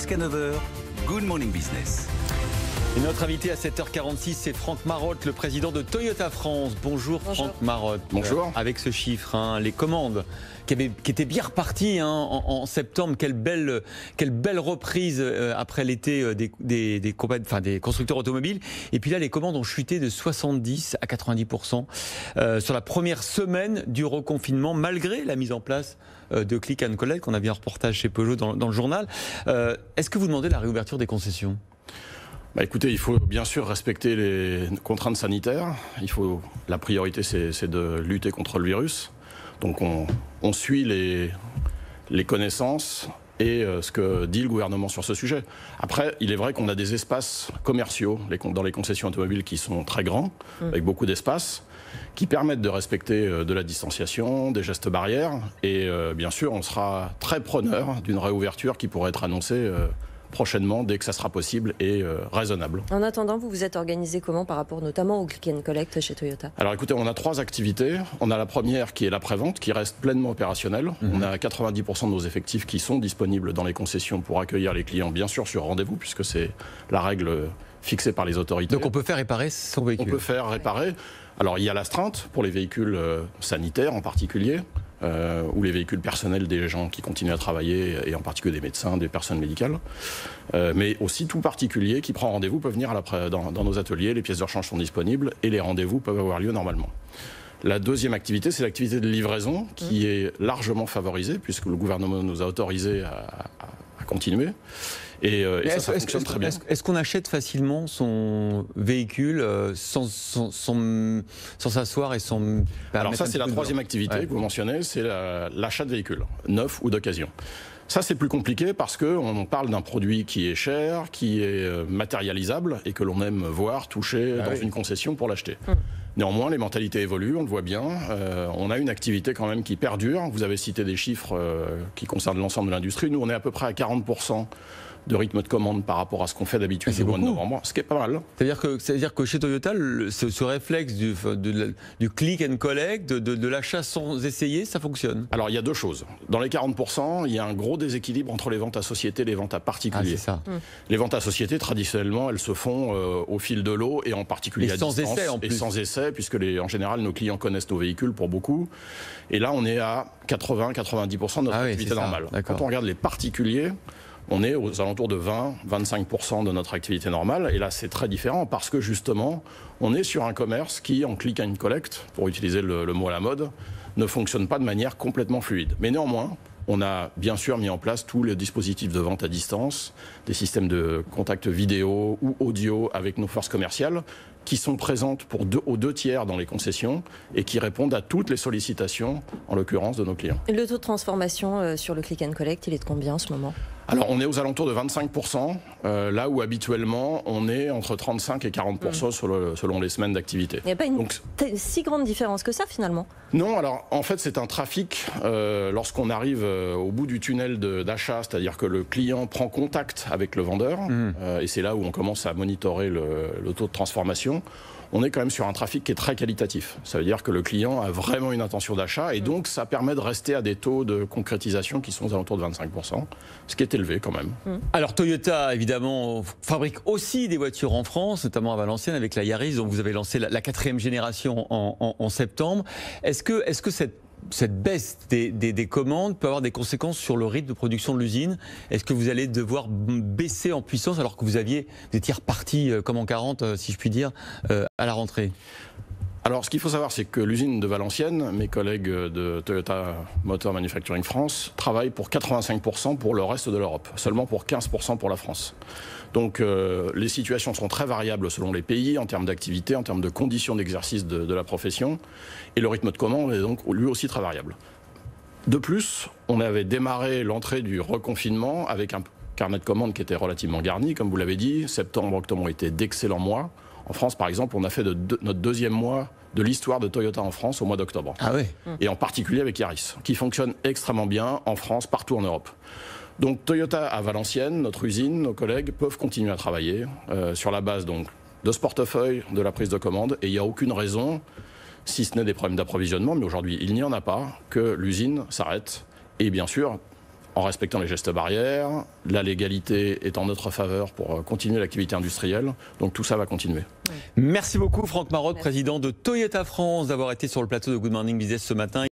Jusqu'à 9h, Good Morning Business. Et notre invité à 7h46, c'est Franck Marotte, le président de Toyota France. Bonjour. Franck Marotte. Bonjour. Avec ce chiffre, les commandes qui étaient bien reparties en septembre. Quelle belle reprise après l'été des constructeurs automobiles. Et puis là, les commandes ont chuté de 70 à 90% sur la première semaine du reconfinement, malgré la mise en place de Click and Collect. On a vu un reportage chez Peugeot dans le journal. Est-ce que vous demandez la réouverture des concessions ? Écoutez, il faut bien sûr respecter les contraintes sanitaires. La priorité, c'est de lutter contre le virus. Donc on suit les connaissances et ce que dit le gouvernement sur ce sujet. Après, il est vrai qu'on a des espaces commerciaux dans les concessions automobiles qui sont très grands, avec beaucoup d'espace, qui permettent de respecter de la distanciation, des gestes barrières. Et bien sûr, on sera très preneur d'une réouverture qui pourrait être annoncée prochainement, dès que ça sera possible et raisonnable. En attendant, vous vous êtes organisé comment par rapport notamment au Click and Collect chez Toyota ? Alors écoutez, on a 3 activités. On a la première qui est la prévente, qui reste pleinement opérationnelle. On a 90% de nos effectifs qui sont disponibles dans les concessions pour accueillir les clients, bien sûr sur rendez-vous, puisque c'est la règle fixée par les autorités. Donc on peut faire réparer son véhicule ? On peut faire réparer. Alors il y a l'astreinte pour les véhicules sanitaires en particulier, ou les véhicules personnels des gens qui continuent à travailler, et en particulier des médecins, des personnes médicales. Mais aussi tout particulier qui prend rendez-vous peut venir dans nos ateliers, les pièces de rechange sont disponibles et les rendez-vous peuvent avoir lieu normalement. La deuxième activité, c'est l'activité de livraison qui est largement favorisée puisque le gouvernement nous a autorisé à continuer. Et ça fonctionne très bien. Est-ce qu'on achète facilement son véhicule sans s'asseoir et sans... Alors ça, c'est la troisième activité que vous mentionnez, c'est l'achat de véhicules, neufs ou d'occasion. Ça, c'est plus compliqué parce qu'on parle d'un produit qui est cher, qui est matérialisable et que l'on aime voir, toucher dans une concession pour l'acheter. Néanmoins, les mentalités évoluent, on le voit bien. On a une activité quand même qui perdure. Vous avez cité des chiffres qui concernent l'ensemble de l'industrie. Nous, on est à peu près à 40% de rythme de commande par rapport à ce qu'on fait d'habitude au mois de novembre, ce qui est pas mal. C'est-à-dire que chez Toyota, ce réflexe du click and collect, de l'achat sans essayer, ça fonctionne? Alors il y a deux choses. Dans les 40%, il y a un gros déséquilibre entre les ventes à société et les ventes à particuliers. Ah, c'est ça. Les ventes à société, traditionnellement, elles se font au fil de l'eau et en particulier à distance. Essai, en plus. Et sans essai, puisque en général, nos clients connaissent nos véhicules pour beaucoup. Et là, on est à 80-90% de notre activité normale. Quand on regarde les particuliers, on est aux alentours de 20-25% de notre activité normale. Et là, c'est très différent parce que justement, on est sur un commerce qui, en click and collect, pour utiliser le mot à la mode, ne fonctionne pas de manière complètement fluide. Mais néanmoins, on a bien sûr mis en place tous les dispositifs de vente à distance, des systèmes de contact vidéo ou audio avec nos forces commerciales qui sont présentes aux 2 tiers dans les concessions et qui répondent à toutes les sollicitations, en l'occurrence, de nos clients. Et le taux de transformation sur le click and collect, il est de combien en ce moment ? Alors, on est aux alentours de 25%, là où habituellement, on est entre 35 et 40% selon les semaines d'activité. Il n'y a pas une si grande différence que ça, finalement ? Non, alors, en fait, c'est un trafic, lorsqu'on arrive au bout du tunnel d'achat, c'est-à-dire que le client prend contact avec le vendeur, et c'est là où on commence à monitorer le taux de transformation. On est quand même sur un trafic qui est très qualitatif. Ça veut dire que le client a vraiment une intention d'achat et donc ça permet de rester à des taux de concrétisation qui sont aux alentours de 25%, ce qui est élevé quand même. Alors Toyota, évidemment, fabrique aussi des voitures en France, notamment à Valenciennes avec la Yaris, dont vous avez lancé la 4e génération en septembre. Est-ce que cette baisse des commandes peut avoir des conséquences sur le rythme de production de l'usine? Est-ce que vous allez devoir baisser en puissance alors que vous étiez reparti comme en 40, si je puis dire, à la rentrée? Alors, ce qu'il faut savoir, c'est que l'usine de Valenciennes, mes collègues de Toyota Motor Manufacturing France, travaillent pour 85% pour le reste de l'Europe, seulement pour 15% pour la France. Donc, les situations sont très variables selon les pays, en termes d'activité, en termes de conditions d'exercice de la profession, et le rythme de commande est donc lui aussi très variable. De plus, on avait démarré l'entrée du reconfinement avec un carnet de commandes qui était relativement garni, comme vous l'avez dit. Septembre, octobre ont été d'excellents mois. En France, par exemple, on a fait notre 2e mois de l'histoire de Toyota en France au mois d'octobre. Ah oui. Et en particulier avec Yaris, qui fonctionne extrêmement bien en France, partout en Europe. Donc Toyota à Valenciennes, notre usine, nos collègues peuvent continuer à travailler sur la base donc, de ce portefeuille, de la prise de commande. Et il n'y a aucune raison, si ce n'est des problèmes d'approvisionnement, mais aujourd'hui il n'y en a pas, que l'usine s'arrête. Et bien sûr, en respectant les gestes barrières. La légalité est en notre faveur pour continuer l'activité industrielle. Donc tout ça va continuer. Merci beaucoup Franck Marotte, président de Toyota France, d'avoir été sur le plateau de Good Morning Business ce matin.